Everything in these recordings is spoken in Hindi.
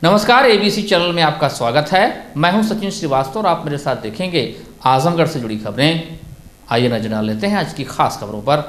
नमस्कार, एबीसी चैनल में आपका स्वागत है। मैं हूं सचिन श्रीवास्तव और आप मेरे साथ देखेंगे आजमगढ़ से जुड़ी खबरें। आइए नजर डाल लेते हैं आज की खास खबरों पर।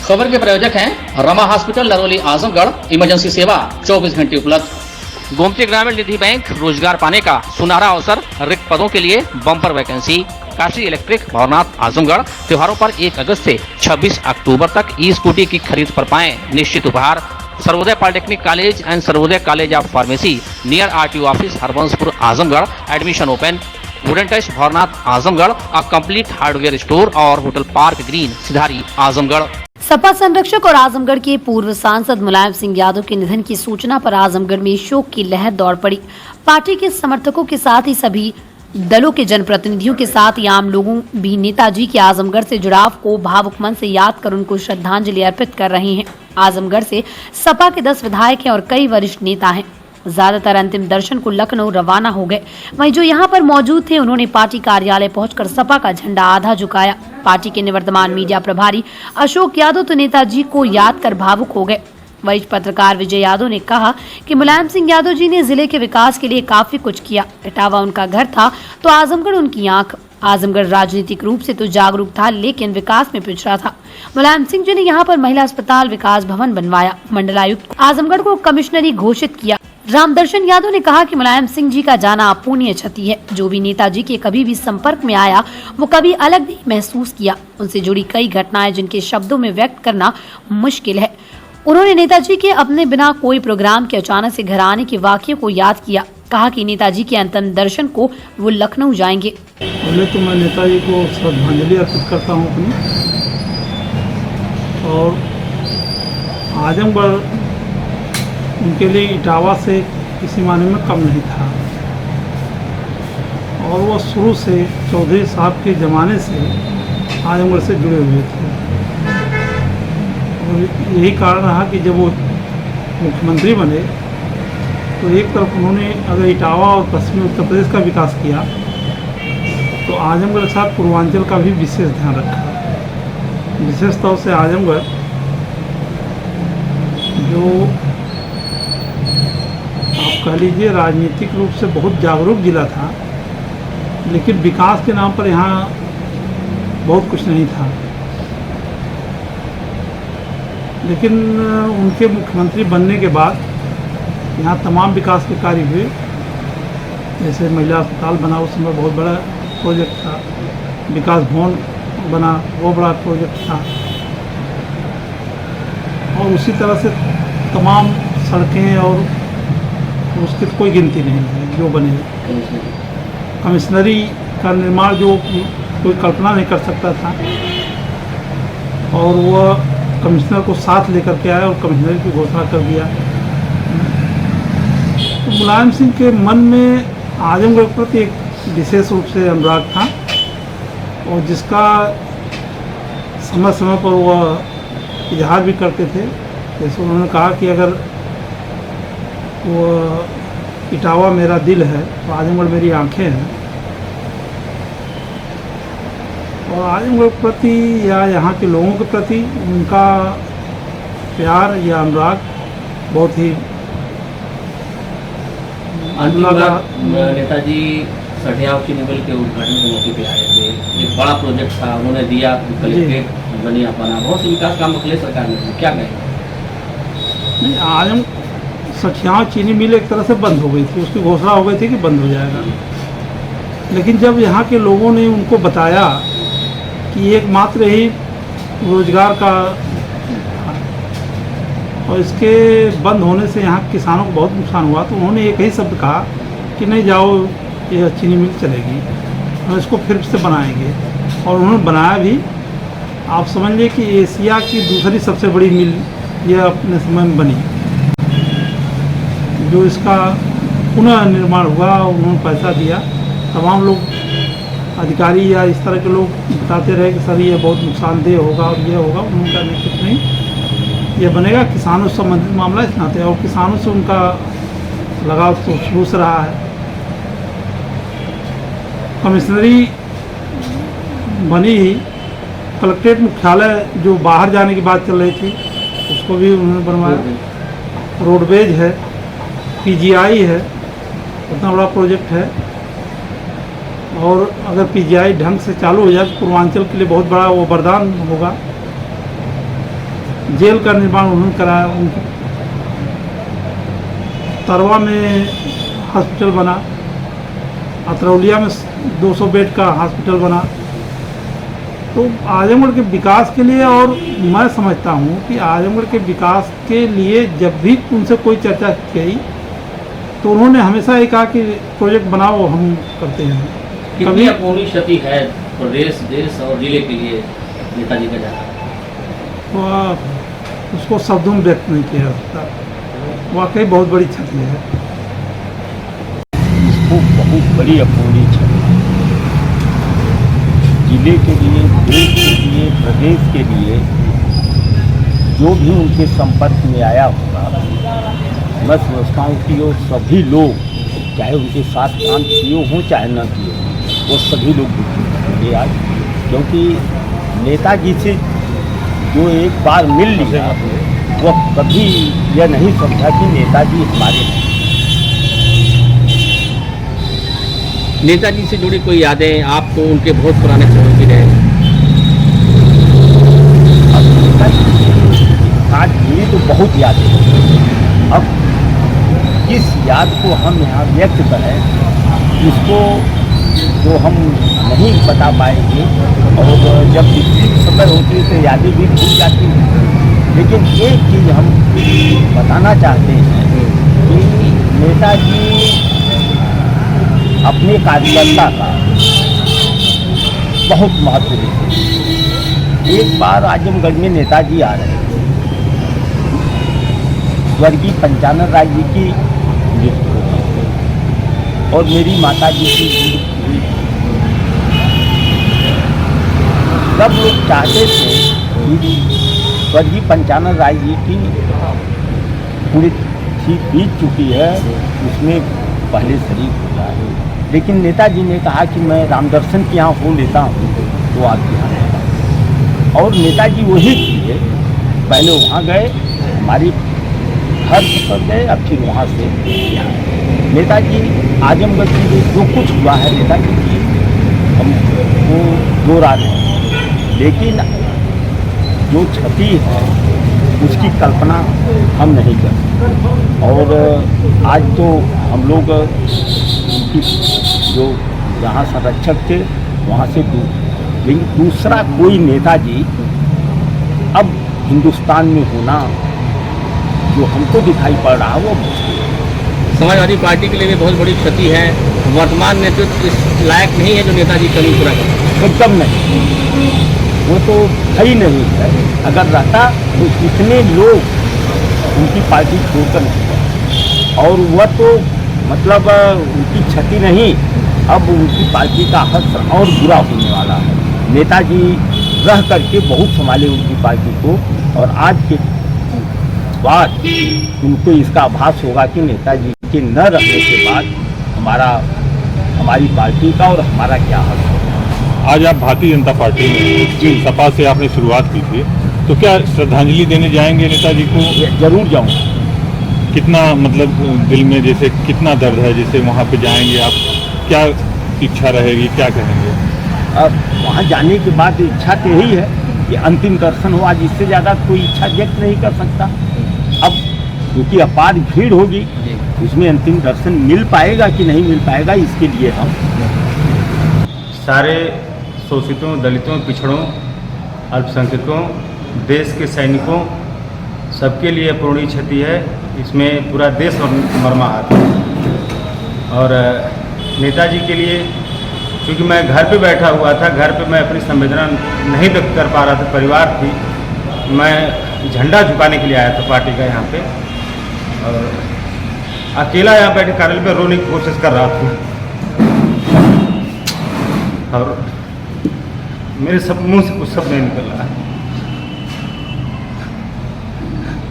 खबर के प्रायोजक हैं रमा हॉस्पिटल, लरौली, आजमगढ़। इमरजेंसी सेवा 24 घंटे उपलब्ध। गोमती ग्रामीण निधि बैंक, रोजगार पाने का सुनहरा अवसर, रिक्त पदों के लिए bumper vacancy. Kashi electric, Bhavnath, Azamgarh. त्योहारों पर 1 अगस्त से 26 अक्टूबर तक ई स्कूटी की खरीद पर पाएं निश्चित उपहार। Sarvodaya polytechnic college and Sarvodaya college of pharmacy near RTO office, Harbanspur, Azamgarh. Admission open. Wooden touch, Bhavnath, Azamgarh. A complete hardware store और hotel park green, Sidhari, Azamgarh. Sapa संरक्षक और आजमगढ़ के पूर्व सांसद मुलायम सिंह यादव के निधन की सूचना पर आजमगढ़ में शोक की लहर दौड़ पड़ी। पार्टी के समर्थकों के साथ ही सभी दलों के जनप्रतिनिधियों के साथ ही आम लोगों भी नेताजी के आजमगढ़ से जुड़ाव को भावुक मन से याद कर उनको श्रद्धांजलि अर्पित कर रहे हैं। आजमगढ़ से सपा के 10 विधायक हैं और कई वरिष्ठ नेता हैं। ज्यादातर अंतिम दर्शन को लखनऊ रवाना हो गए। वहीं जो यहां पर मौजूद थे उन्होंने पार्टी कार्यालय पहुंचकर सपा का झंडा आधा झुकाया। पार्टी के निवर्तमान मीडिया प्रभारी अशोक यादव तो नेताजी को याद कर भावुक हो गए। वरिष्ठ पत्रकार विजय यादव ने कहा कि मुलायम सिंह यादव जी ने जिले के विकास के लिए काफी कुछ किया। इटावा उनका घर था तो आजमगढ़ उनकी आंख। आजमगढ़ राजनीतिक रूप से तो जागरूक था लेकिन विकास में पिछड़ा था। मुलायम सिंह जी ने यहाँ पर महिला अस्पताल, विकास भवन बनवाया। मंडलायुक्त आजमगढ़ को कमिश्नरी घोषित किया। रामदर्शन यादव ने कहा कि मुलायम सिंह जी का जाना अपूर्णीय क्षति है। जो भी नेताजी के कभी भी संपर्क में आया वो कभी अलग नहीं महसूस किया। उनसे जुड़ी कई घटनाएं जिनके शब्दों में व्यक्त करना मुश्किल है। उन्होंने नेताजी के अपने बिना कोई प्रोग्राम के अचानक से घर आने के वाकये को याद किया। कहा कि नेताजी के अंतिम दर्शन को वो लखनऊ जाएंगे। पहले तो मैं नेताजी को श्रद्धांजलि अर्पित करता हूँ अपनी, और आजमगढ़ उनके लिए इटावा से किसी मायने में कम नहीं था। और वो शुरू से चौधरी साहब के ज़माने से आजमगढ़ से जुड़े हुए थे। और यही कारण रहा कि जब वो मुख्यमंत्री बने तो एक तरफ उन्होंने अगर इटावा और पश्चिमी उत्तर प्रदेश का विकास किया तो आजमगढ़ के साथ पूर्वांचल का भी विशेष ध्यान रखा। विशेष तौर से आजमगढ़ जो आप कह लीजिए राजनीतिक रूप से बहुत जागरूक जिला था, लेकिन विकास के नाम पर यहाँ बहुत कुछ नहीं था। लेकिन उनके मुख्यमंत्री बनने के बाद यहाँ तमाम विकास के कार्य हुए। जैसे महिला अस्पताल बना, उस समय बहुत बड़ा प्रोजेक्ट था। विकास भवन बना, वो बड़ा प्रोजेक्ट था। और उसी तरह से तमाम सड़कें और उसकी तो कोई गिनती नहीं है जो बने। कमिश्नरी का निर्माण जो कोई कल्पना नहीं कर सकता था, और वह कमिश्नर को साथ लेकर के आया और कमिश्नरी की घोषणा कर दिया। तो मुलायम सिंह के मन में आजमगढ़ के प्रति एक विशेष रूप से अनुराग था, और जिसका समय समय पर वह इजहार भी करते थे। जैसे उन्होंने कहा कि अगर वो इटावा मेरा दिल है तो आजमगढ़ मेरी आंखें हैं। और आजमगढ़ के प्रति या यहाँ के लोगों के प्रति उनका प्यार या अनुराग बहुत ही नेताजी सठियाव चीनी मिल के उद्घाटन के मौके पे आए थे। एक बड़ा प्रोजेक्ट था, उन्होंने दिया, कलेक्ट्रेट बनिया बना, बहुत से विकास काम अखिलेश सरकार ने किया। क्या कहें? नहीं, आजम सठियाव चीनी मिल एक तरह से बंद हो गई थी। उसकी घोषणा हो गई थी कि बंद हो जाएगा। लेकिन जब यहाँ के लोगों ने उनको बताया कि एकमात्र ही रोजगार का, और इसके बंद होने से यहाँ किसानों को बहुत नुकसान हुआ, तो उन्होंने एक ही शब्द कहा कि नहीं जाओ, ये चीनी मिल चलेगी और इसको फिर से बनाएंगे। और उन्होंने बनाया भी। आप समझ लीजिए कि एशिया की दूसरी सबसे बड़ी मिल यह अपने समय में बनी, जो इसका पुनः निर्माण हुआ। उन्होंने पैसा दिया। तमाम लोग, अधिकारी या इस तरह के लोग बताते रहे कि सर ये बहुत नुकसानदेह होगा और ये होगा। उन्होंने कहा नहीं, कुछ नहीं, ये बनेगा। किसानों से संबंधित मामला इस नाते, और किसानों से उनका लगाव तो शुरू से रहा है। कमिश्नरी बनी ही, कलेक्ट्रेट मुख्यालय जो बाहर जाने की बात चल रही थी उसको भी उन्होंने बनवाया। रोडवेज है, PGI है, उतना बड़ा प्रोजेक्ट है। और अगर PGI ढंग से चालू हो जाए तो पूर्वांचल के लिए बहुत बड़ा वो वरदान होगा। जेल का निर्माण उन्होंने कराया, उनकी तरवा में हॉस्पिटल बना, अतरौलिया में 200 बेड का हॉस्पिटल बना। तो आजमगढ़ के विकास के लिए, और मैं समझता हूँ कि आजमगढ़ के विकास के लिए जब भी उनसे कोई चर्चा की गई तो उन्होंने हमेशा ये कहा कि प्रोजेक्ट बनाओ, हम करते हैं। कितनी अपूर्णी क्षति है प्रदेश, देश और जिले के लिए नेताजी का जाना? तो उसको शब्दों में व्यक्त नहीं किया जा सकता। वाकई बहुत बड़ी क्षति है। इसको बहुत बड़ी अपूर्णी क्षति जिले के लिए, देश के लिए, प्रदेश के लिए, जो भी उनके संपर्क में आया होगा, मैं समझता हूँ कि वो सभी लोग, चाहे उनके साथ काम किए हों चाहे न किए हों, वो सभी लोग दुखी होंगे आज। क्योंकि नेताजी से जो एक बार मिल लिया, वो कभी यह नहीं समझा कि नेताजी हमारे हैं। नेताजी से जुड़ी कोई यादें आपको उनके बहुत पुराने समय की रहे? अब नेताजी के साथ जुड़ी तो बहुत यादें हैं। अब किस याद को हम यहाँ व्यक्त करें, इसको तो हम नहीं बता पाएंगे। और जब विपरीत समय होती है तो यादें भी भूल जाती हैं। लेकिन एक चीज़ हम बताना चाहते हैं कि नेताजी अपने कार्यकर्ता का बहुत महत्व देते हैं। एक बार आजमगढ़ में नेताजी आ रहे थे, स्वर्गीय पंचानन राय जी की मृत्यु हो गई और मेरी माता जी की मृत्यु हुई। सब लोग चाहते थे कि स्वर्गीय पंचानन राय जी की मृत्यु बीत चुकी है, उसमें पहले शरीक हो जाए। लेकिन नेताजी ने कहा कि मैं रामदर्शन के यहाँ हो लेता हूँ तो आपके यहाँ आऊँगा। और नेताजी वही किए, पहले वहाँ गए, हमारी घर पर गए, अब फिर वहाँ से यहाँ। नेताजी आजमगढ़ के लिए जो कुछ हुआ है नेताजी की हम वो दोहरा रहे हैं। लेकिन जो क्षति है उसकी कल्पना हम नहीं कर सकते। और आज तो हम लोग उनकी जो जहाँ संरक्षक थे वहाँ से दूर, लेकिन दूसरा कोई नेताजी अब हिंदुस्तान में होना जो हमको दिखाई पड़ रहा है वो मुश्किल है। समाजवादी पार्टी के लिए भी बहुत बड़ी क्षति है। वर्तमान नेतृत्व इस लायक नहीं है जो नेताजी कमी पूरा कर। एकदम नहीं, वो तो सही नहीं है। अगर रहता तो इतने लोग उनकी पार्टी छोड़कर नहीं गए। और वह तो मतलब उनकी क्षति नहीं, अब उनकी पार्टी का हश्र और बुरा होने वाला है। नेताजी रह करके बहुत संभाले उनकी पार्टी को, और आज के बाद उनको इसका आभास होगा कि नेताजी के न रहने के बाद हमारी पार्टी का और हमारा क्या हक है। आज आप भारतीय जनता पार्टी में जी। सपा से आपने शुरुआत की थी, तो क्या श्रद्धांजलि देने जाएंगे नेताजी को? जरूर जाऊँगा। कितना मतलब दिल में जैसे कितना दर्द है, जैसे वहाँ पे जाएंगे आप, क्या इच्छा रहेगी, क्या कहेंगे? अब वहाँ जाने के बाद इच्छा तो यही है कि अंतिम दर्शन हो। आज इससे ज़्यादा कोई इच्छा व्यक्त नहीं कर सकता। अब क्योंकि अपार भीड़ होगी, उसमें अंतिम दर्शन मिल पाएगा कि नहीं मिल पाएगा, इसके लिए हम सारे शोषितों, दलितों, पिछड़ों, अल्पसंख्यकों, देश के सैनिकों, सबके लिए अपूर्णीय क्षति है। इसमें पूरा देश मर्माहत है। और नेताजी के लिए, क्योंकि मैं घर पे बैठा हुआ था, घर पे मैं अपनी संवेदना नहीं व्यक्त कर पा रहा था, परिवार थी, मैं झंडा झुकाने के लिए आया था पार्टी का यहाँ पे, और अकेला यहाँ बैठे कार्यालय पे रोने की कोशिश कर रहा था। और मेरे सब मुंह से कुछ शब्द नहीं निकल रहा है।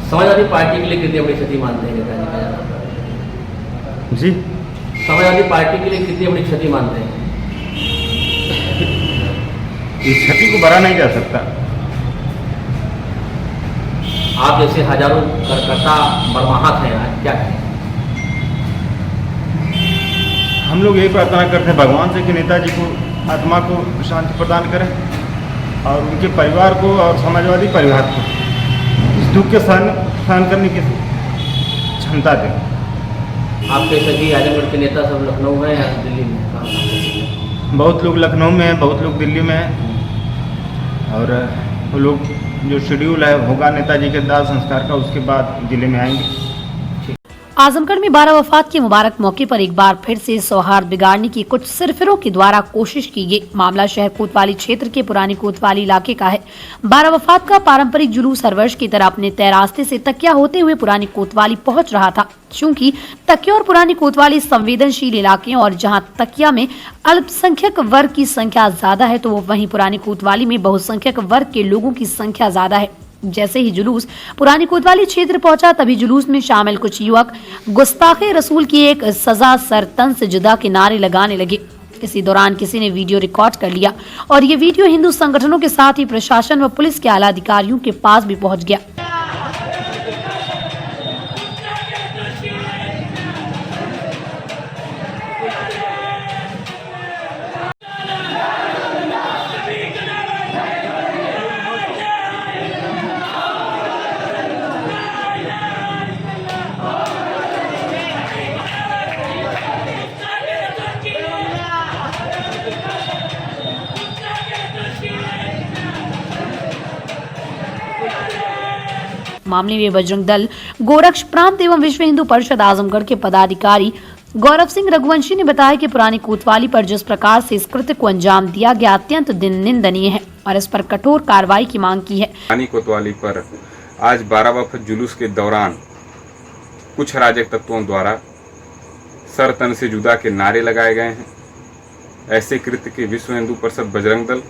समाजवादी पार्टी के लिए कितनी बड़ी क्षति मानते हैं नेताजी का जाना? जी, समाजवादी पार्टी के लिए कितनी बड़ी क्षति मानते हैं? इस क्षति को भरा नहीं जा सकता। आप जैसे हजारों कार्यकर्ता मर्माहत हैं आज, क्या कहें? हम लोग यही प्रार्थना करते हैं भगवान से कि नेताजी को आत्मा को शांति प्रदान करें और उनके परिवार को और समाजवादी परिवार को इस दुख के सहन करने की क्षमता दें। आपके सभी आजमगढ़ के नेता सब लखनऊ में या दिल्ली में काम करते हैं? बहुत लोग लखनऊ में हैं, बहुत लोग दिल्ली में हैं और वो लोग जो शेड्यूल है होगा नेताजी के दाह संस्कार का उसके बाद जिले में आएंगे। आजमगढ़ में 12 वफात के मुबारक मौके पर एक बार फिर से सौहार्द बिगाड़ने की कुछ सिरफिरों के द्वारा कोशिश की गई। मामला शहर कोतवाली क्षेत्र के पुरानी कोतवाली इलाके का है। 12 वफात का पारंपरिक जुलूस हर वर्ष की तरह अपने तय रास्ते से तकिया होते हुए पुरानी कोतवाली पहुंच रहा था। चूंकि तकिया और पुरानी कोतवाली संवेदनशील इलाके और जहां तकिया में अल्पसंख्यक वर्ग की संख्या ज्यादा है तो वहीं पुरानी कोतवाली में बहुसंख्यक वर्ग के लोगों की संख्या ज्यादा है। जैसे ही जुलूस पुरानी कोतवाली क्षेत्र पहुंचा तभी जुलूस में शामिल कुछ युवक गुस्ताखे रसूल की एक सजा सर तन से जुदा के नारे लगाने लगे। इसी दौरान किसी ने वीडियो रिकॉर्ड कर लिया और ये वीडियो हिंदू संगठनों के साथ ही प्रशासन व पुलिस के आला अधिकारियों के पास भी पहुंच गया। मामले में बजरंग दल, गोरक्ष प्रांत एवं विश्व हिंदू परिषद आजमगढ़ के पदाधिकारी गौरव सिंह रघुवंशी ने बताया कि पुरानी कोतवाली पर जिस प्रकार से इस कृत्य को अंजाम दिया गया अत्यंत निंदनीय है और इस पर कठोर कार्रवाई की मांग की है। पुरानी कोतवाली पर आज 12 वफात जुलूस के दौरान कुछ अराजक तत्वों द्वारा सर तन से जुदा के नारे लगाए गए हैं। ऐसे कृत्य की विश्व हिंदू परिषद बजरंग दल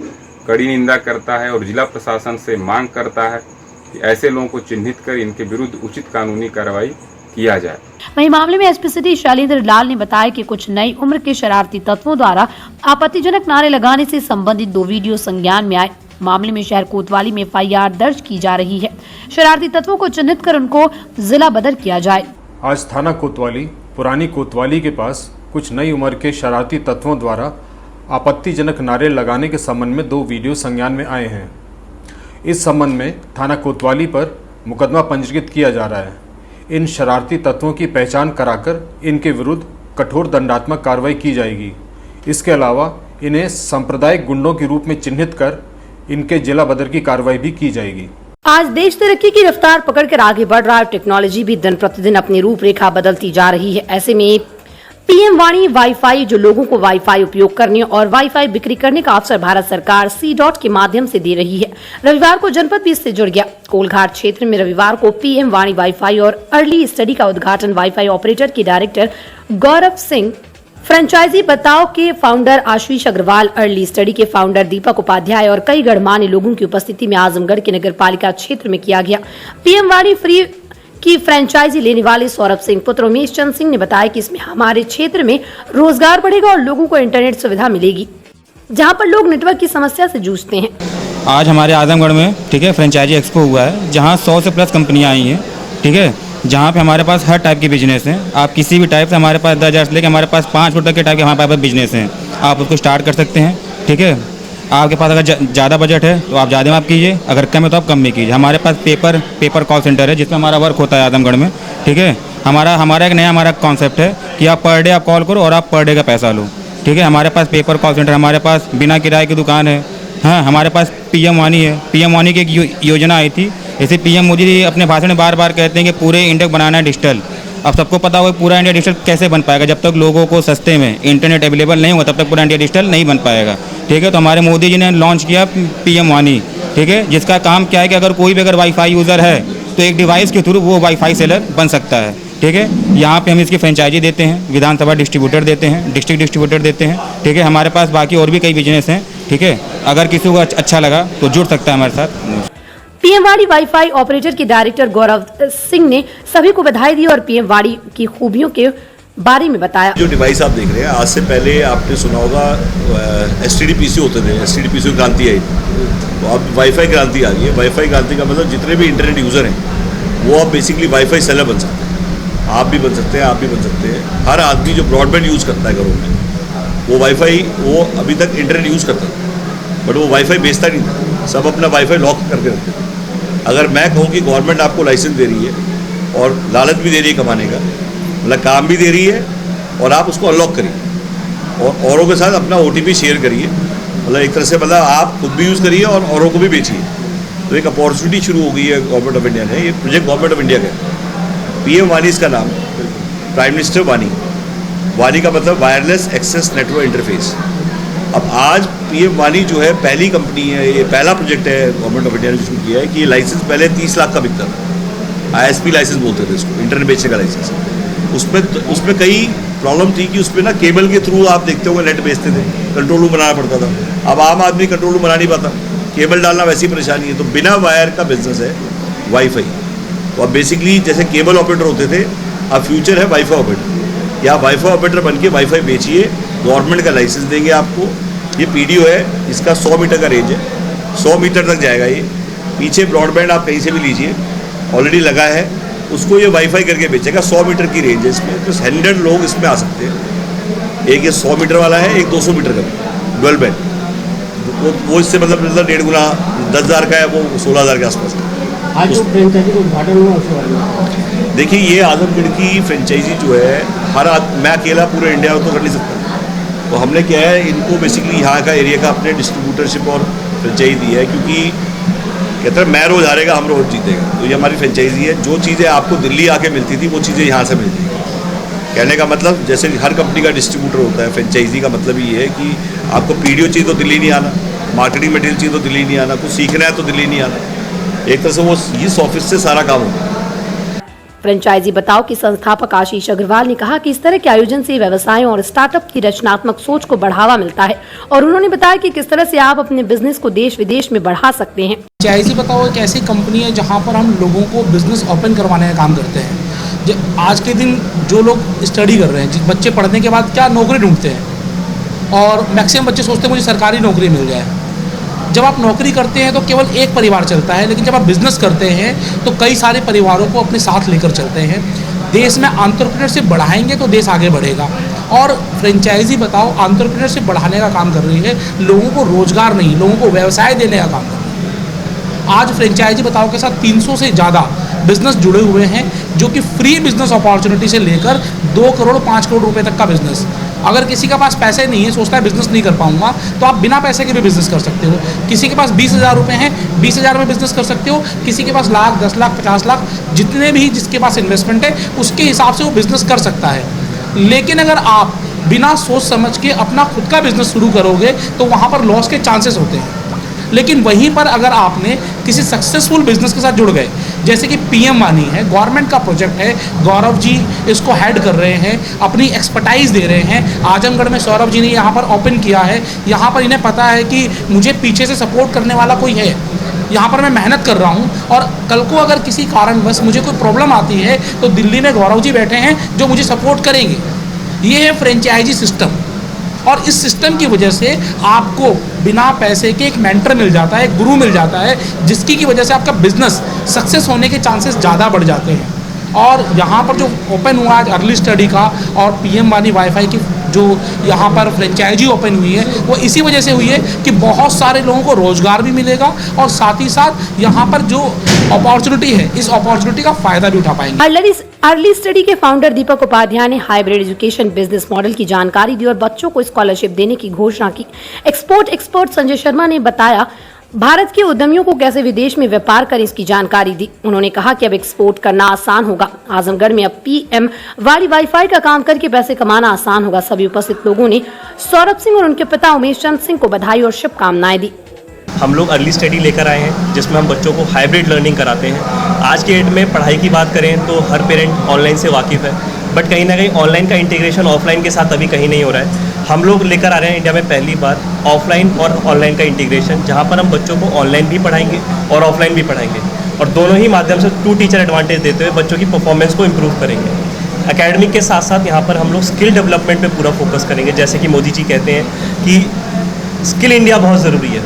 कड़ी निंदा करता है और जिला प्रशासन से मांग करता है कि ऐसे लोगों को चिन्हित कर इनके विरुद्ध उचित कानूनी कार्रवाई किया जाए। वहीं मामले में एसपी सिटी शैलेंद्र लाल ने बताया कि कुछ नई उम्र के शरारती तत्वों द्वारा आपत्तिजनक नारे लगाने से संबंधित 2 वीडियो संज्ञान में आए। मामले में शहर कोतवाली में FIR दर्ज की जा रही है। शरारती तत्वों को चिन्हित कर उनको जिला बदर किया जाए। आज थाना कोतवाली पुरानी कोतवाली के पास कुछ नई उम्र के शरारती तत्वों द्वारा आपत्तिजनक नारे लगाने के संबंध में 2 वीडियो संज्ञान में आए हैं। इस संबंध में थाना कोतवाली पर मुकदमा पंजीकृत किया जा रहा है। इन शरारती तत्वों की पहचान कराकर इनके विरुद्ध कठोर दंडात्मक कार्रवाई की जाएगी। इसके अलावा इन्हें सांप्रदायिक गुंडों के रूप में चिन्हित कर इनके जिला बदर की कार्रवाई भी की जाएगी। आज देश तरक्की की रफ्तार पकड़कर आगे बढ़ रहा है। टेक्नोलॉजी भी दिन प्रतिदिन अपनी रूपरेखा बदलती जा रही है। ऐसे में पीएम वाणी वाईफाई जो लोगों को वाईफाई उपयोग करने और वाईफाई बिक्री करने का अवसर भारत सरकार C.डॉट के माध्यम से दे रही है। रविवार को जनपद भी इससे जुड़ गया। कोलघाट क्षेत्र में रविवार को पीएम वाणी वाईफाई और अर्ली स्टडी का उद्घाटन वाईफाई ऑपरेटर के डायरेक्टर गौरव सिंह, फ्रेंचाइजी बताओ के फाउंडर आशीष अग्रवाल, अर्ली स्टडी के फाउंडर दीपक उपाध्याय और कई गणमान्य लोगों की उपस्थिति में आजमगढ़ के नगर पालिका क्षेत्र में किया गया। पीएम वाणी फ्री की फ्रेंचाइजी लेने वाले सौरभ सिंह पुत्र उमेश चंद सिंह ने बताया कि इसमें हमारे क्षेत्र में रोजगार बढ़ेगा और लोगों को इंटरनेट सुविधा मिलेगी, जहां पर लोग नेटवर्क की समस्या से जूझते हैं। आज हमारे आजमगढ़ में फ्रेंचाइजी एक्सपो हुआ है, जहां 100 से प्लस कंपनियां आई हैं, जहां पे हमारे पास हर टाइप के बिजनेस हैं। आप किसी भी टाइप से हमारे पास 10,000 से लेकर हमारे पास 5 करोड़ तक के टाइप के हमारे पास बिजनेस हैं। आप उसको स्टार्ट कर सकते हैं। आपके पास अगर ज़्यादा बजट है तो आप ज़्यादा में आप कीजिए, अगर कम है तो आप कम में कीजिए। हमारे पास पेपर कॉल सेंटर है जिसमें हमारा वर्क होता है आजमगढ़ में। हमारा एक नया कॉन्सेप्ट है कि आप पर डे आप कॉल करो और आप पर डे का पैसा लो। हमारे पास पेपर कॉल सेंटर, हमारे पास बिना किराए की दुकान है। हाँ, हमारे पास पीएम वाणी है। पीएम वाणी की एक योजना आई थी। जैसे पीएम मोदी जी अपने भाषण में बार बार कहते हैं कि पूरे इंडिया बनाना है डिजिटल। अब सबको पता हो पूरा इंडिया डिजिटल कैसे बन पाएगा, जब तक लोगों को सस्ते में इंटरनेट अवेलेबल नहीं होगा तब तक पूरा इंडिया डिजिटल नहीं बन पाएगा। तो हमारे मोदी जी ने लॉन्च किया पीएम वाणी, जिसका काम क्या है कि अगर कोई भी वाईफाई यूज़र है तो एक डिवाइस के थ्रू वो वाईफाई सेलर बन सकता है। यहाँ पे हम इसकी फ्रेंचाइजी देते हैं, विधानसभा डिस्ट्रीब्यूटर देते हैं, डिस्ट्रिक्ट डिस्ट्रीब्यूटर देते हैं। हमारे पास बाकी और भी कई बिजनेस हैं। अगर किसी को अच्छा लगा तो जुड़ सकता है हमारे साथ। पीएम वाणी वाईफाई ऑपरेटर के डायरेक्टर गौरव सिंह ने सभी को बधाई दी और पीएम वाणी की खूबियों के बारे में बताया। जो डिवाइस आप देख रहे हैं, आज से पहले आपने सुना होगा STD PC होते थे, STD PC क्रांति आई, तो अब वाईफाई क्रांति आ रही है। वाईफाई क्रांति का मतलब जितने भी इंटरनेट यूज़र हैं वो अब बेसिकली वाईफाई सेलर बन सकते हैं। आप भी बन सकते हैं, आप भी बन सकते हैं। हर आदमी जो ब्रॉडबैंड यूज़ करता है घरों में, वो वाईफाई, वो अभी तक इंटरनेट यूज़ करता था, बट वो वाईफाई बेचता नहीं था, सब अपना वाईफाई लॉक करके रखते थे। अगर मैं कहूँ कि गवर्नमेंट आपको लाइसेंस दे रही है और लालच भी दे रही है कमाने का, मतलब काम भी दे रही है, और आप उसको अनलॉक करिए और औरों के साथ अपना OTP शेयर करिए, मतलब एक तरह से मतलब आप खुद भी यूज़ करिए और औरों को भी बेचिए, तो एक अपॉर्चुनिटी शुरू हो गई है गवर्नमेंट ऑफ इंडिया ने। ये प्रोजेक्ट गवर्नमेंट ऑफ इंडिया का है, PM वानी इसका नाम, प्राइम मिनिस्टर वानी। वानी का मतलब वायरलेस एक्सेस नेटवर्क इंटरफेस। अब आज PM वानी जो है पहली कंपनी है, ये पहला प्रोजेक्ट है गवर्नमेंट ऑफ इंडिया ने जिसको किया है कि ये लाइसेंस पहले 30 लाख का बिकता था, ISP लाइसेंस बोलते थे इसको, इंटरनेट बेचने का लाइसेंस। उसमें कई प्रॉब्लम थी कि उसमें ना केबल के थ्रू आप देखते होंगे नेट बेचते थे, कंट्रोल रूम बनाना पड़ता था। अब आम आदमी कंट्रोल रूम बना नहीं पाता, केबल डालना वैसी परेशानी है, तो बिना वायर का बिजनेस है वाईफाई। तो अब बेसिकली जैसे केबल ऑपरेटर होते थे, अब फ्यूचर है वाईफाई ऑपरेटर। या वाईफाई ऑपरेटर बन के वाईफाई बेचिए, गवर्नमेंट का लाइसेंस देंगे आपको। ये PDO है, इसका 100 मीटर का रेंज है, 100 मीटर तक जाएगा ये। पीछे ब्रॉडबैंड आप कहीं से भी लीजिए, ऑलरेडी लगा है, उसको ये वाईफाई करके बेचेगा। 100 मीटर की रेंज है इसमें, तो 100 लोग इसमें आ सकते हैं। एक ये 100 मीटर वाला है, एक 200 मीटर का डुअल बैंड, वो इससे मतलब 1.5 गुना 10,000 का है, वो 16,000 के आसपास है। आज जो फ्रेंचाइजी का उद्घाटन हुआ उसके देखिए, ये आजमगढ़ की फ्रेंचाइजी जो है मैं अकेला पूरे इंडिया में तो कर नहीं सकता, तो हमने क्या है, इनको बेसिकली यहाँ का एरिया का अपने डिस्ट्रीब्यूटरशिप और फ्रेंचाइजी दी है, क्योंकि कहते हैं मैं रोज़ हारेगा हम रोज़ जीतेगा। तो ये हमारी फ्रेंचाइजी है, जो चीज़ें आपको दिल्ली आके मिलती थी वो चीज़ें यहाँ से मिल जाएगी। कहने का मतलब जैसे हर कंपनी का डिस्ट्रीब्यूटर होता है, फ्रेंचाइजी का मतलब ये है कि आपको PDO चाहिए तो दिल्ली नहीं आना, मार्केटिंग मटेरियल चाहिए तो दिल्ली नहीं आना, कुछ सीखना है तो दिल्ली नहीं आना, एक तरह से वो इस ऑफिस से सारा काम होता है। फ्रेंचाइजी बताओ के संस्थापक आशीष अग्रवाल ने कहा कि इस तरह के आयोजन से व्यवसायों और स्टार्टअप की रचनात्मक सोच को बढ़ावा मिलता है, और उन्होंने बताया कि किस तरह से आप अपने बिजनेस को देश विदेश में बढ़ा सकते हैं। फ्रेंचाइजी बताओ एक ऐसी कंपनी है जहां पर हम लोगों को बिजनेस ओपन करवाने का काम करते हैं। आज के दिन जो लोग स्टडी कर रहे हैं, बच्चे पढ़ने के बाद क्या नौकरी ढूंढते हैं, और मैक्सिमम बच्चे सोचते हैं मुझे सरकारी नौकरी मिल जाए। जब आप नौकरी करते हैं तो केवल एक परिवार चलता है, लेकिन जब आप बिजनेस करते हैं तो कई सारे परिवारों को अपने साथ लेकर चलते हैं। देश में एंटरप्रेन्योरशिप बढ़ाएंगे तो देश आगे बढ़ेगा, और फ्रेंचाइजी बताओ एंटरप्रेन्योरशिप बढ़ाने का काम कर रही है, लोगों को रोजगार नहीं, लोगों को व्यवसाय देने का काम कर रही है। आज फ्रेंचाइजी बताओ के साथ 300 से ज़्यादा बिजनेस जुड़े हुए हैं, जो कि फ्री बिजनेस अपॉर्चुनिटी से लेकर 2 करोड़ 5 करोड़ रुपए तक का बिजनेस। अगर किसी के पास पैसे नहीं है, सोचता है बिजनेस नहीं कर पाऊंगा, तो आप बिना पैसे के भी बिजनेस कर सकते हो। किसी के पास 20,000 रुपये हैं, 20,000 में बिजनेस कर सकते हो। किसी के पास लाख, 10 लाख, 50 लाख, जितने भी जिसके पास इन्वेस्टमेंट है उसके हिसाब से वो बिजनेस कर सकता है। लेकिन अगर आप बिना सोच समझ के अपना खुद का बिजनेस शुरू करोगे तो वहाँ पर लॉस के चांसेस होते हैं। लेकिन वहीं पर अगर आपने किसी सक्सेसफुल बिजनेस के साथ जुड़ गए, जैसे कि PM वानी है, गवर्नमेंट का प्रोजेक्ट है, गौरव जी इसको हेड कर रहे हैं, अपनी एक्सपर्टाइज दे रहे हैं। आजमगढ़ में सौरभ जी ने यहाँ पर ओपन किया है, यहाँ पर इन्हें पता है कि मुझे पीछे से सपोर्ट करने वाला कोई है, यहाँ पर मैं मेहनत कर रहा हूँ, और कल को अगर किसी कारणवश मुझे कोई प्रॉब्लम आती है तो दिल्ली में गौरव जी बैठे हैं जो मुझे सपोर्ट करेंगे। ये है फ्रेंचाइजी सिस्टम, और इस सिस्टम की वजह से आपको बिना पैसे के एक मेंटर मिल जाता है, एक गुरु मिल जाता है, जिसकी की वजह से आपका बिजनेस सक्सेस होने के चांसेस ज़्यादा बढ़ जाते हैं। और यहाँ पर जो ओपन हुआ आज अर्ली स्टडी का और PM वानी वाईफाई की जो यहाँ पर फ्रेंचाइजी ओपन हुई है, वो इसी वजह से हुई है कि बहुत सारे लोगों को रोजगार भी मिलेगा, और साथ ही साथ यहाँ पर जो अपॉर्चुनिटी है, इस अपॉर्चुनिटी का फायदा भी उठा पाएंगे। अर्ली स्टडी के फाउंडर दीपक उपाध्याय ने हाइब्रिड एजुकेशन बिजनेस मॉडल की जानकारी दी और बच्चों को स्कॉलरशिप देने की घोषणा की। एक्सपर्ट संजय शर्मा ने बताया भारत के उद्यमियों को कैसे विदेश में व्यापार करें, इसकी जानकारी दी। उन्होंने कहा कि अब एक्सपोर्ट करना आसान होगा। आजमगढ़ में अब PM वाली वाईफाई का काम करके पैसे कमाना आसान होगा। सभी उपस्थित लोगों ने सौरभ सिंह और उनके पिता उमेश चंद सिंह को बधाई और शुभकामनाएं दी। हम लोग अर्ली स्टडी लेकर आए हैं, जिसमें हम बच्चों को हाइब्रिड लर्निंग कराते हैं। आज के डेट में पढ़ाई की बात करें तो हर पेरेंट ऑनलाइन से वाकिफ़ है, बट कहीं ना कहीं ऑनलाइन का इंटीग्रेशन ऑफलाइन के साथ अभी कहीं नहीं हो रहा है। हम लोग लेकर आ रहे हैं इंडिया में पहली बार ऑफलाइन और ऑनलाइन का इंटीग्रेशन, जहाँ पर हम बच्चों को ऑनलाइन भी पढ़ाएंगे और ऑफलाइन भी पढ़ाएंगे, और दोनों ही माध्यम से 2 टीचर एडवांटेज देते हुए बच्चों की परफॉर्मेंस को इम्प्रूव करेंगे। एकेडमिक के साथ साथ यहाँ पर हम लोग स्किल डेवलपमेंट पे पूरा फोकस करेंगे। जैसे कि मोदी जी कहते हैं कि स्किल इंडिया बहुत ज़रूरी है,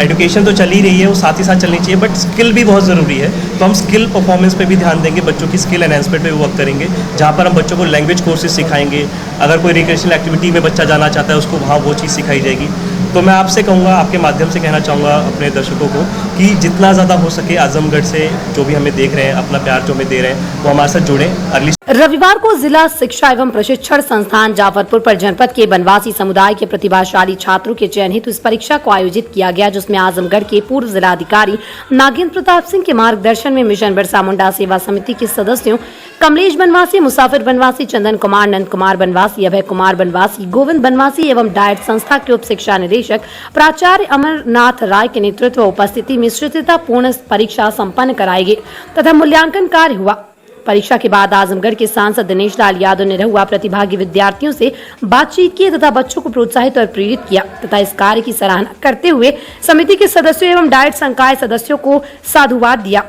एजुकेशन तो चल ही रही है, वो साथ ही साथ चलनी चाहिए, बट स्किल भी बहुत ज़रूरी है। तो हम स्किल परफॉर्मेंस पे भी ध्यान देंगे, बच्चों की स्किल एनहेंसमेंट पे भी वर्क करेंगे, जहाँ पर हम बच्चों को लैंग्वेज कोर्सेज सिखाएंगे। अगर कोई रिक्रिएशनल एक्टिविटी में बच्चा जाना चाहता है, उसको वहाँ वो चीज़ सिखाई जाएगी। तो मैं आपसे कहूँगा, आपके माध्यम से कहना चाहूँगा अपने दर्शकों को कि जितना ज़्यादा हो सके आजमगढ़ से जो भी हमें देख रहे हैं, अपना प्यार जो हमें दे रहे हैं, वो हमारे साथ जुड़ें। अर्ली रविवार को जिला शिक्षा एवं प्रशिक्षण संस्थान जाफरपुर पर जनपद के बनवासी समुदाय के प्रतिभाशाली छात्रों के चयन हेतु इस परीक्षा को आयोजित किया गया, जिसमें आजमगढ़ के पूर्व जिलाधिकारी नागेंद्र प्रताप सिंह के मार्गदर्शन में मिशन बिरसा मुंडा सेवा समिति के सदस्यों कमलेश बनवासी, मुसाफिर बनवासी, चंदन कुमार, नंद कुमार बनवासी, अभय कुमार बनवासी, गोविंद बनवासी एवं डाइट संस्था के उप शिक्षा निदेशक प्राचार्य अमरनाथ राय के नेतृत्व उपस्थिति में शुचितापूर्ण परीक्षा संपन्न कराई गई तथा मूल्यांकन कार्य हुआ। परीक्षा के बाद आजमगढ़ के सांसद दिनेश लाल यादव ने रहुआ प्रतिभागी विद्यार्थियों से बातचीत की तथा बच्चों को प्रोत्साहित और प्रेरित किया तथा इस कार्य की सराहना करते हुए समिति के सदस्यों एवं डाइट संकाय सदस्यों को साधुवाद दिया।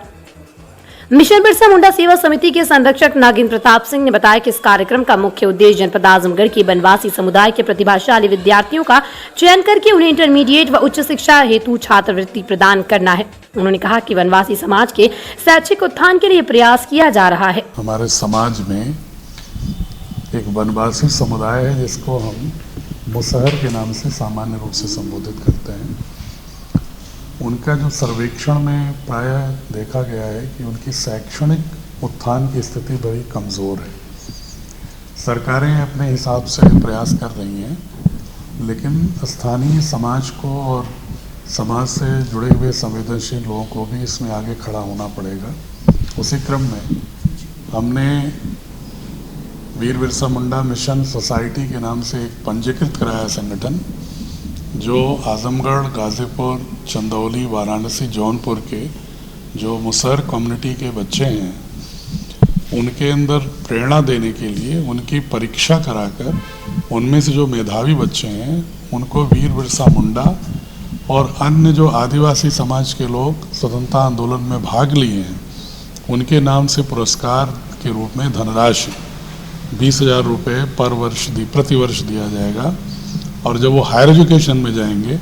मिशन बिरसा मुंडा सेवा समिति के संरक्षक नागेंद्र प्रताप सिंह ने बताया कि इस कार्यक्रम का मुख्य उद्देश्य जनपद आजमगढ़ के बनवासी समुदाय के प्रतिभाशाली विद्यार्थियों का चयन करके उन्हें इंटरमीडिएट व उच्च शिक्षा हेतु छात्रवृत्ति प्रदान करना है। उन्होंने कहा कि वनवासी समाज के शैक्षिक उत्थान के लिए प्रयास किया जा रहा है। हमारे समाज में एक वनवासी समुदाय है जिसको हम मुसहर के नाम से सामान्य रूप से संबोधित करते हैं। उनका जो सर्वेक्षण में प्रायः देखा गया है कि उनकी शैक्षणिक उत्थान की स्थिति बड़ी कमज़ोर है। सरकारें अपने हिसाब से प्रयास कर रही हैं, लेकिन स्थानीय समाज को और समाज से जुड़े हुए संवेदनशील लोगों को भी इसमें आगे खड़ा होना पड़ेगा। उसी क्रम में हमने वीर बिरसा मुंडा मिशन सोसाइटी के नाम से एक पंजीकृत कराया संगठन, जो आजमगढ़, गाज़ीपुर, चंदौली, वाराणसी, जौनपुर के जो मुसहर कम्युनिटी के बच्चे हैं, उनके अंदर प्रेरणा देने के लिए उनकी परीक्षा कराकर उनमें से जो मेधावी बच्चे हैं उनको वीर बिरसा मुंडा और अन्य जो आदिवासी समाज के लोग स्वतंत्रता आंदोलन में भाग लिए हैं, उनके नाम से पुरस्कार के रूप में धनराशि 20,000 रुपये प्रति वर्ष दिया जाएगा। और जब वो हायर एजुकेशन में जाएंगे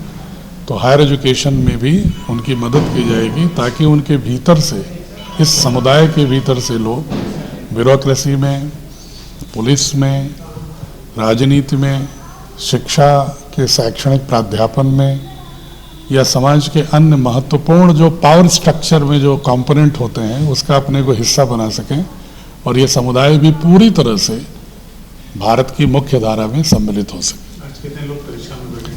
तो हायर एजुकेशन में भी उनकी मदद की जाएगी, ताकि उनके भीतर से, इस समुदाय के भीतर से लोग ब्यूरोक्रेसी में, पुलिस में, राजनीति में, शिक्षा के शैक्षणिक प्राध्यापन में या समाज के अन्य महत्वपूर्ण जो पावर स्ट्रक्चर में जो कंपोनेंट होते हैं उसका अपने को हिस्सा बना सकें और ये समुदाय भी पूरी तरह से भारत की मुख्य धारा में सम्मिलित हो सके। कितने लोग परीक्षा में बैठे?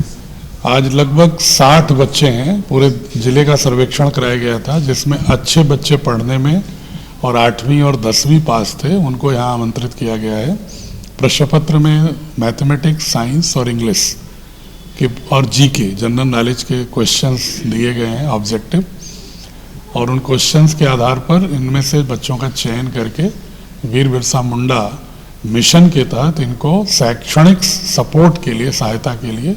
आज लगभग 60 बच्चे हैं। पूरे जिले का सर्वेक्षण कराया गया था, जिसमें अच्छे बच्चे पढ़ने में और 8वीं और 10वीं पास थे, उनको यहाँ आमंत्रित किया गया है। प्रश्न पत्र में मैथमेटिक्स, साइंस और इंग्लिश के और जीके जनरल नॉलेज के क्वेश्चंस दिए गए हैं ऑब्जेक्टिव, और उन क्वेश्चंस के आधार पर इनमें से बच्चों का चयन करके वीर बिरसा मुंडा मिशन के तहत इनको शैक्षणिक सपोर्ट के लिए, सहायता के लिए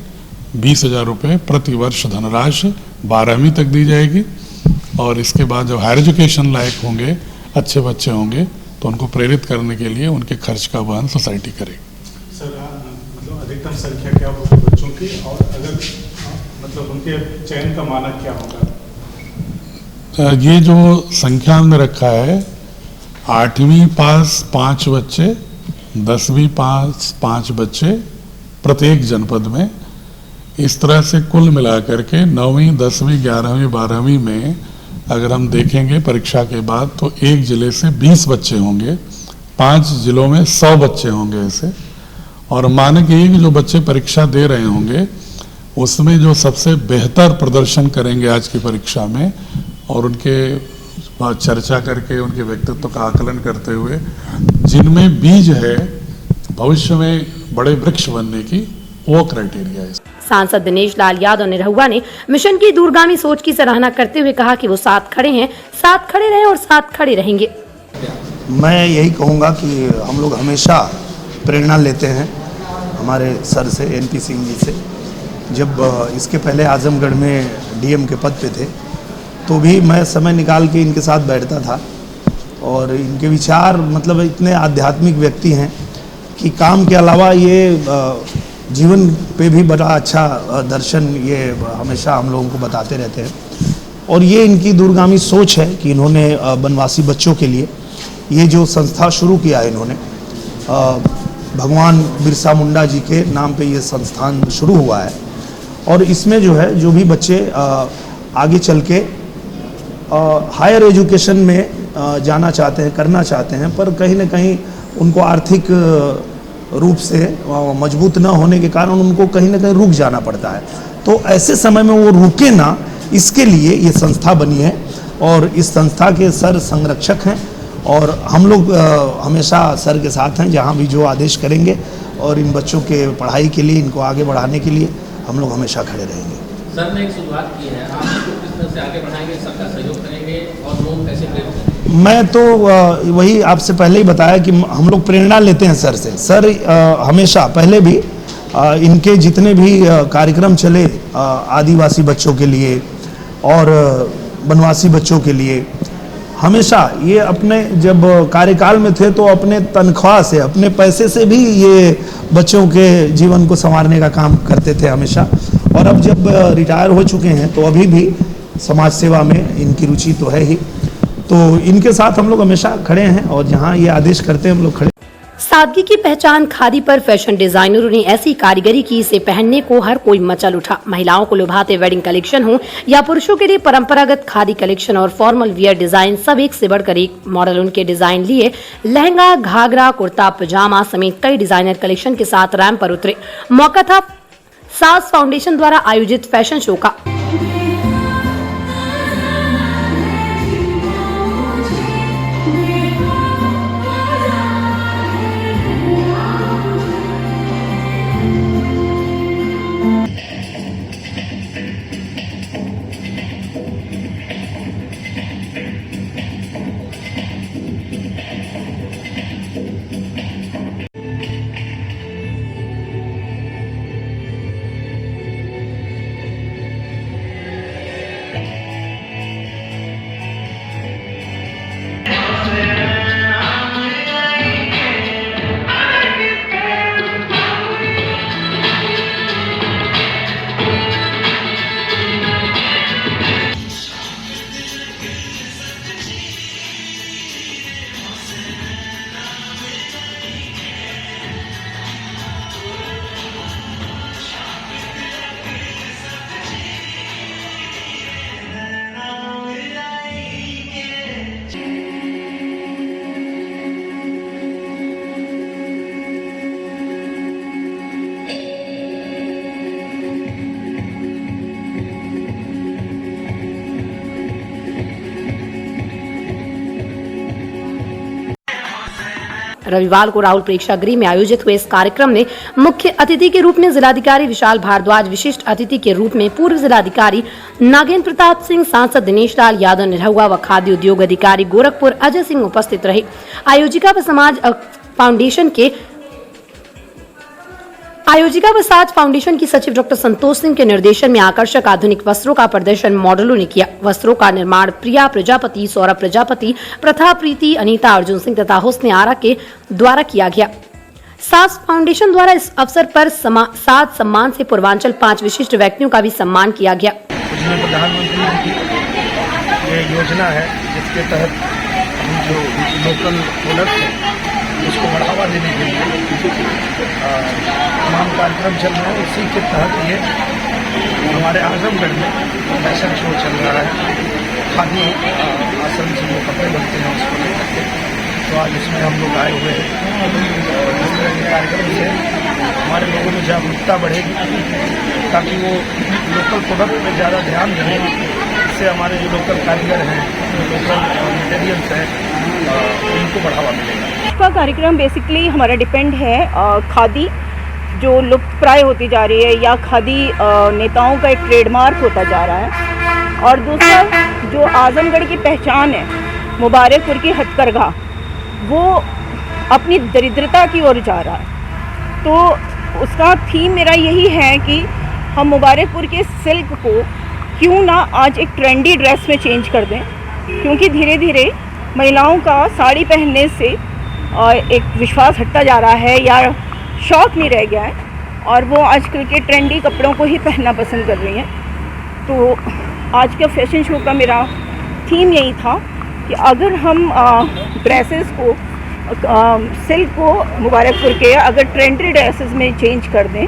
20,000 रुपये प्रति वर्ष धनराशि 12वीं तक दी जाएगी। और इसके बाद जब हायर एजुकेशन लायक होंगे, अच्छे बच्चे होंगे, तो उनको प्रेरित करने के लिए उनके खर्च का वहन सोसाइटी करेगी। सर, मतलब अधिकतम संख्या क्या होगी बच्चों की, और अगर मतलब उनके चयन का मानक क्या होगा? ये जो संख्या हमने रखा है, 8वीं पास 5 बच्चे, 10वीं पास 5 बच्चे प्रत्येक जनपद में, इस तरह से कुल मिलाकर के 9वीं, 10वीं, 11वीं, 12वीं में अगर हम देखेंगे परीक्षा के बाद तो एक जिले से 20 बच्चे होंगे, 5 जिलों में 100 बच्चे होंगे ऐसे। और मानक ये कि जो बच्चे परीक्षा दे रहे होंगे उसमें जो सबसे बेहतर प्रदर्शन करेंगे आज की परीक्षा में, और उनके चर्चा करके उनके व्यक्तित्व का आकलन करते हुए, जिनमें बीज है भविष्य में बड़े वृक्ष बनने की, वो क्राइटेरिया है। सांसद दिनेश लाल यादव ने रहुआ ने मिशन की दूरगामी सोच की सराहना करते हुए कहा कि वो साथ खड़े हैं, साथ खड़े रहे और साथ खड़े रहेंगे। मैं यही कहूँगा कि हम लोग हमेशा प्रेरणा लेते हैं हमारे सर से, NP सिंह जी से। जब इसके पहले आजमगढ़ में DM के पद पे थे तो भी मैं समय निकाल के इनके साथ बैठता था, और इनके विचार मतलब इतने आध्यात्मिक व्यक्ति हैं कि काम के अलावा ये जीवन पे भी बड़ा अच्छा दर्शन ये हमेशा हम लोगों को बताते रहते हैं। और ये इनकी दूरगामी सोच है कि इन्होंने वनवासी बच्चों के लिए ये जो संस्था शुरू किया है इन्होंने, भगवान बिरसा मुंडा जी के नाम पे ये संस्थान शुरू हुआ है। और इसमें जो है जो भी बच्चे आगे चल के हायर एजुकेशन में जाना चाहते हैं, करना चाहते हैं, पर कहीं ना कहीं उनको आर्थिक रूप से मजबूत न होने के कारण उनको कहीं ना कहीं रुक जाना पड़ता है, तो ऐसे समय में वो रुके ना, इसके लिए ये संस्था बनी है। और इस संस्था के सर संरक्षक हैं और हम लोग हमेशा सर के साथ हैं, जहाँ भी जो आदेश करेंगे और इन बच्चों के पढ़ाई के लिए, इनको आगे बढ़ाने के लिए हम लोग हमेशा खड़े रहेंगे। सर ने एक शुरुआत की है, आप इसको किस तरह से आगे बढ़ाएंगे, सबका सहयोग करेंगे और लोग कैसे प्रेरित करेंगे? मैं तो वही आपसे पहले ही बताया कि हम लोग प्रेरणा लेते हैं सर से। सर हमेशा पहले भी इनके जितने भी कार्यक्रम चले आदिवासी बच्चों के लिए और वनवासी बच्चों के लिए, हमेशा ये अपने जब कार्यकाल में थे तो अपने तनख्वाह से, अपने पैसे से भी ये बच्चों के जीवन को संवारने का काम करते थे हमेशा। और अब जब रिटायर हो चुके हैं तो अभी भी समाज सेवा में इनकी रुचि तो है ही, तो इनके साथ हम लोग हमेशा खड़े हैं और जहाँ ये आदेश करते हैं हम लोग खड़े। सादगी की पहचान खादी पर फैशन डिजाइनरों ने ऐसी कारीगरी की, इसे पहनने को हर कोई मचल उठा। महिलाओं को लुभाते वेडिंग कलेक्शन हो या पुरुषों के लिए परंपरागत खादी कलेक्शन और फॉर्मल वियर डिजाइन, सब एक से बढ़कर एक मॉडल उनके डिजाइन लिए लहंगा, घाघरा, कुर्ता, पजामा समेत कई डिजाइनर कलेक्शन के साथ रैंप पर उतरे। मौका था सास फाउंडेशन द्वारा आयोजित फैशन शो का। रविवार को राहुल प्रेक्षागृह में आयोजित हुए इस कार्यक्रम में मुख्य अतिथि के रूप में जिलाधिकारी विशाल भारद्वाज, विशिष्ट अतिथि के रूप में पूर्व जिलाधिकारी नागेंद्र प्रताप सिंह, सांसद दिनेश लाल यादव निरहुआ व खाद्य उद्योग अधिकारी गोरखपुर अजय सिंह उपस्थित रहे। आयोजिका व साज फाउंडेशन की सचिव डॉक्टर संतोष सिंह के निर्देशन में आकर्षक आधुनिक वस्त्रों का प्रदर्शन मॉडलों ने किया। वस्त्रों का निर्माण प्रिया प्रजापति, सौरभ प्रजापति, प्रथा प्रीति, अनीता अर्जुन सिंह तथा हुस्न आरा के द्वारा किया गया। साज फाउंडेशन द्वारा इस अवसर पर साज सम्मान से पूर्वांचल 5 विशिष्ट व्यक्तियों का भी सम्मान किया गया। प्रधानमंत्री की ये योजना है जिसके तहत हम जो लोकल प्रोडक्ट है उसको बढ़ावा देने के लिए तमाम कार्यक्रम चल रहे हैं। इसी के तहत ये हमारे आजमगढ़ में फैशन शो चल रहा है। खादी आसन से जो कपड़े बनते हैं उसको लेकर के, तो आज इसमें हम लोग आए हुए हैं और इस तरह के कार्यक्रम से हमारे लोगों में जागरूकता बढ़ेगी ताकि वो लोकल प्रोडक्ट पर ज़्यादा ध्यान दें। इससे हमारे जो लोकल कारीगर हैं, जो लोकल मटेरियल्स हैं, उनको बढ़ावा मिलेगा। इसका कार्यक्रम बेसिकली हमारा डिपेंड है खादी जो लुप्त प्राय होती जा रही है या खादी नेताओं का एक ट्रेडमार्क होता जा रहा है, और दूसरा जो आजमगढ़ की पहचान है मुबारकपुर की हथकरघा, वो अपनी दरिद्रता की ओर जा रहा है। तो उसका थीम मेरा यही है कि हम मुबारकपुर के सिल्क को क्यों ना आज एक ट्रेंडी ड्रेस में चेंज कर दें, क्योंकि धीरे धीरे महिलाओं का साड़ी पहनने से एक विश्वास हटता जा रहा है या शौक नहीं रह गया है। और वो आजकल के ट्रेंडी कपड़ों को ही पहनना पसंद कर रही हैं। तो आज का फैशन शो का मेरा थीम यही था कि अगर हम ड्रेसेस को सिल्क को मुबारकपुर के अगर ट्रेंडी ड्रेसेस में चेंज कर दें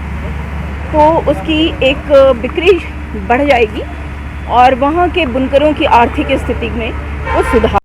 तो उसकी एक बिक्री बढ़ जाएगी और वहाँ के बुनकरों की आर्थिक स्थिति में वो सुधार